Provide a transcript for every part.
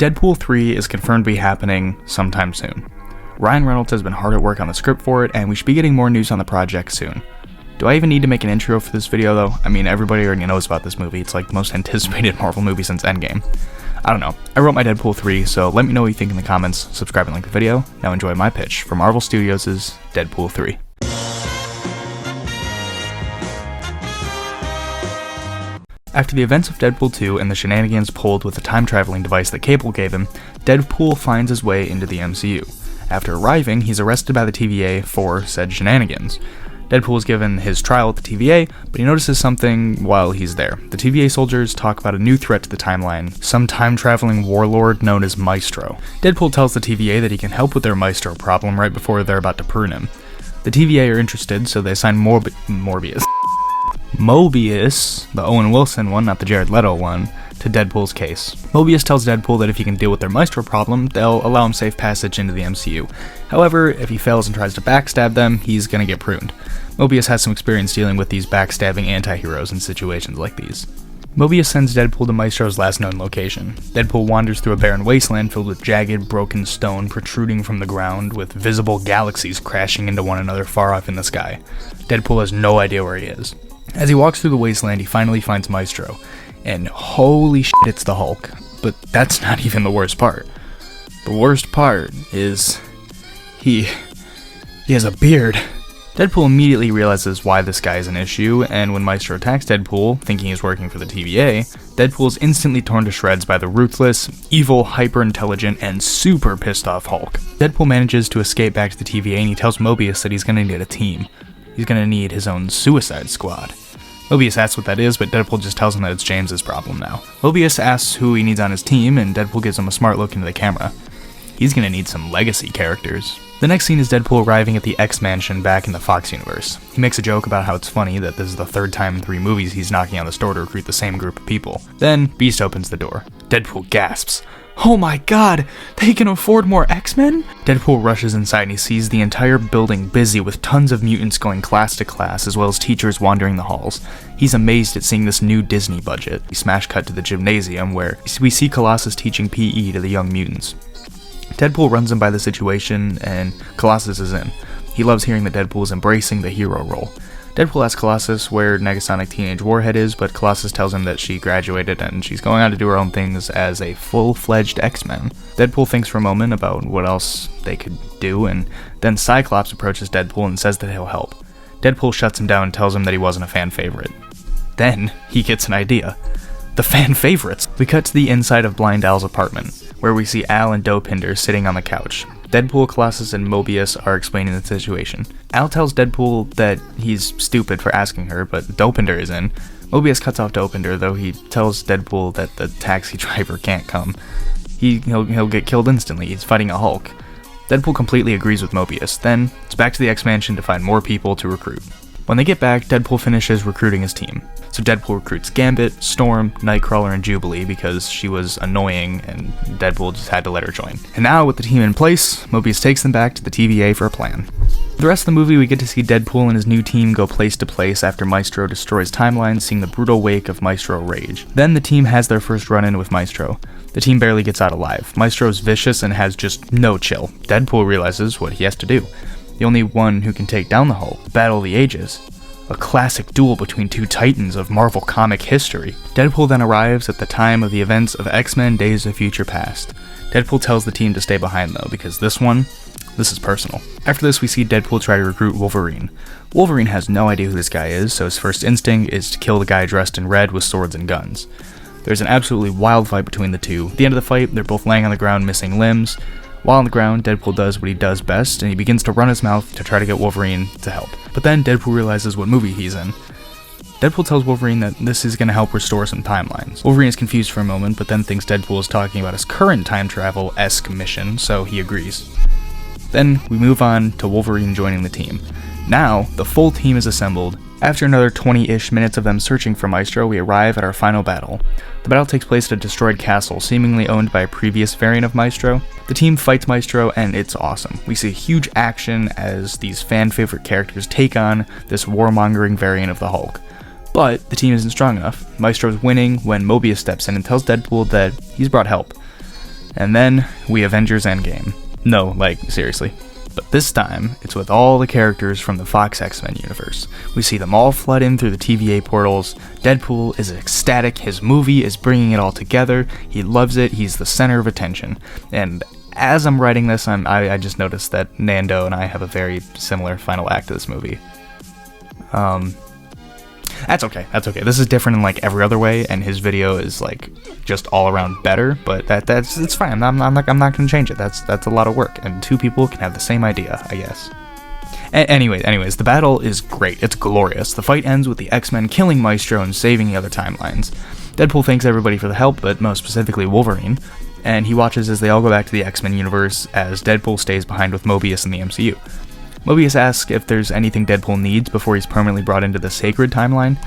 Deadpool 3 is confirmed to be happening sometime soon. Ryan Reynolds has been hard at work on the script for it, and we should be getting more news on the project soon. Do I even need to make an intro for this video though? I mean, everybody already knows about this movie. It's like the most anticipated Marvel movie since Endgame. I don't know. I wrote my Deadpool 3, so let me know what you think in the comments, subscribe and like the video. Now enjoy my pitch for Marvel Studios' Deadpool 3. After the events of Deadpool 2 and the shenanigans pulled with the time-traveling device that Cable gave him, Deadpool finds his way into the MCU. After arriving, he's arrested by the TVA for said shenanigans. Deadpool is given his trial at the TVA, but he notices something while he's there. The TVA soldiers talk about a new threat to the timeline, some time-traveling warlord known as Maestro. Deadpool tells the TVA that he can help with their Maestro problem right before they're about to prune him. The TVA are interested, so they assign Mobius, the Owen Wilson one, not the Jared Leto one, to Deadpool's case. Mobius tells Deadpool that if he can deal with their Maestro problem, they'll allow him safe passage into the MCU. However, if he fails and tries to backstab them, he's gonna get pruned. Mobius has some experience dealing with these backstabbing anti-heroes in situations like these. Mobius sends Deadpool to Maestro's last known location. Deadpool wanders through a barren wasteland filled with jagged, broken stone protruding from the ground, with visible galaxies crashing into one another far off in the sky. Deadpool has no idea where he is. As he walks through the wasteland, he finally finds Maestro, and holy shit, it's the Hulk. But that's not even the worst part. The worst part is he has a beard. Deadpool immediately realizes why this guy is an issue, and when Maestro attacks Deadpool, thinking he's working for the TVA, Deadpool is instantly torn to shreds by the ruthless, evil, hyper-intelligent, and super pissed off Hulk. Deadpool manages to escape back to the TVA, and he tells Mobius that he's gonna need a team. He's gonna need his own Suicide Squad. Mobius asks what that is, but Deadpool just tells him that it's James's problem now. Mobius asks who he needs on his team, and Deadpool gives him a smart look into the camera. He's gonna need some legacy characters. The next scene is Deadpool arriving at the X-Mansion back in the Fox universe. He makes a joke about how it's funny that this is the third time in 3 movies he's knocking on the door to recruit the same group of people. Then, Beast opens the door. Deadpool gasps. Oh my god, they can afford more X-Men? Deadpool rushes inside and he sees the entire building busy with tons of mutants going class to class, as well as teachers wandering the halls. He's amazed at seeing this new Disney budget. We smash cut to the gymnasium where we see Colossus teaching PE to the young mutants. Deadpool runs him by the situation, and Colossus is in. He loves hearing that Deadpool is embracing the hero role. Deadpool asks Colossus where Negasonic Teenage Warhead is, but Colossus tells him that she graduated and she's going on to do her own things as a full-fledged X-Men. Deadpool thinks for a moment about what else they could do, and then Cyclops approaches Deadpool and says that he'll help. Deadpool shuts him down and tells him that he wasn't a fan favorite. Then, he gets an idea. The fan favorites! We cut to the inside of Blind Al's apartment, where we see Al and Dopinder sitting on the couch. Deadpool, Colossus, and Mobius are explaining the situation. Al tells Deadpool that he's stupid for asking her, but Dopinder is in. Mobius cuts off Dopinder, though he tells Deadpool that the taxi driver can't come. He'll get killed instantly, he's fighting a Hulk. Deadpool completely agrees with Mobius. Then, it's back to the X-Mansion to find more people to recruit. When they get back, Deadpool finishes recruiting his team. So Deadpool recruits Gambit, Storm, Nightcrawler, and Jubilee because she was annoying and Deadpool just had to let her join. And now, with the team in place, Mobius takes them back to the TVA for a plan. For the rest of the movie, we get to see Deadpool and his new team go place to place after Maestro destroys timelines, seeing the brutal wake of Maestro rage. Then the team has their first run-in with Maestro. The team barely gets out alive. Maestro's vicious and has just no chill. Deadpool realizes what he has to do. The only one who can take down the Hulk, Battle of the Ages. A classic duel between 2 titans of Marvel comic history. Deadpool then arrives at the time of the events of X-Men Days of Future Past. Deadpool tells the team to stay behind though, because this is personal. After this, we see Deadpool try to recruit Wolverine. Wolverine has no idea who this guy is, so his first instinct is to kill the guy dressed in red with swords and guns. There's an absolutely wild fight between the two. At the end of the fight, they're both laying on the ground missing limbs. While on the ground, Deadpool does what he does best, and he begins to run his mouth to try to get Wolverine to help. But then Deadpool realizes what movie he's in. Deadpool tells Wolverine that this is going to help restore some timelines. Wolverine is confused for a moment, but then thinks Deadpool is talking about his current time travel-esque mission, so he agrees. Then we move on to Wolverine joining the team. Now, the full team is assembled. After another 20-ish minutes of them searching for Maestro, we arrive at our final battle. The battle takes place at a destroyed castle, seemingly owned by a previous variant of Maestro. The team fights Maestro, and it's awesome. We see huge action as these fan-favorite characters take on this warmongering variant of the Hulk. But the team isn't strong enough. Maestro's winning when Mobius steps in and tells Deadpool that he's brought help. And then we Avengers Endgame. No, like, seriously. But this time, it's with all the characters from the Fox X-Men universe. We see them all flood in through the TVA portals. Deadpool is ecstatic, his movie is bringing it all together, he loves it, he's the center of attention. And as I'm writing this, I just noticed that Nando and I have a very similar final act to this movie. That's okay. This is different in like every other way, and his video is like just all around better. But it's fine. I'm not gonna change it. That's a lot of work, and two people can have the same idea, I guess. Anyways, the battle is great. It's glorious. The fight ends with the X-Men killing Maestro and saving the other timelines. Deadpool thanks everybody for the help, but most specifically Wolverine, and he watches as they all go back to the X-Men universe as Deadpool stays behind with Mobius in the MCU. Mobius asks if there's anything Deadpool needs before he's permanently brought into the sacred timeline,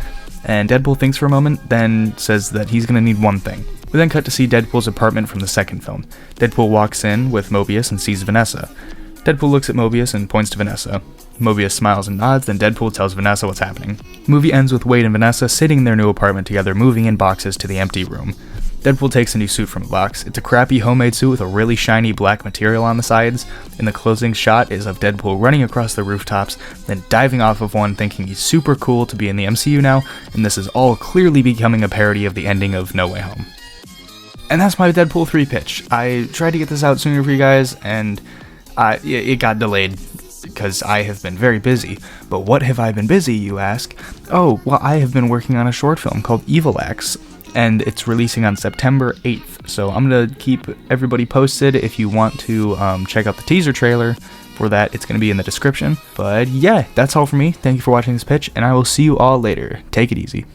and Deadpool thinks for a moment, then says that he's gonna need one thing. We then cut to see Deadpool's apartment from the second film. Deadpool walks in with Mobius and sees Vanessa. Deadpool looks at Mobius and points to Vanessa. Mobius smiles and nods, then Deadpool tells Vanessa what's happening. The movie ends with Wade and Vanessa sitting in their new apartment together, moving in boxes to the empty room. Deadpool takes a new suit from a box. It's a crappy homemade suit with a really shiny black material on the sides, and the closing shot is of Deadpool running across the rooftops, then diving off of one thinking he's super cool to be in the MCU now, and this is all clearly becoming a parody of the ending of No Way Home. And that's my Deadpool 3 pitch. I tried to get this out sooner for you guys, and it got delayed because I have been very busy. But what have I been busy, you ask? Oh, well, I have been working on a short film called Evil X, and it's releasing on September 8th. So I'm going to keep everybody posted. If you want to check out the teaser trailer for that, it's going to be in the description. But yeah, that's all for me. Thank you for watching this pitch, and I will see you all later. Take it easy.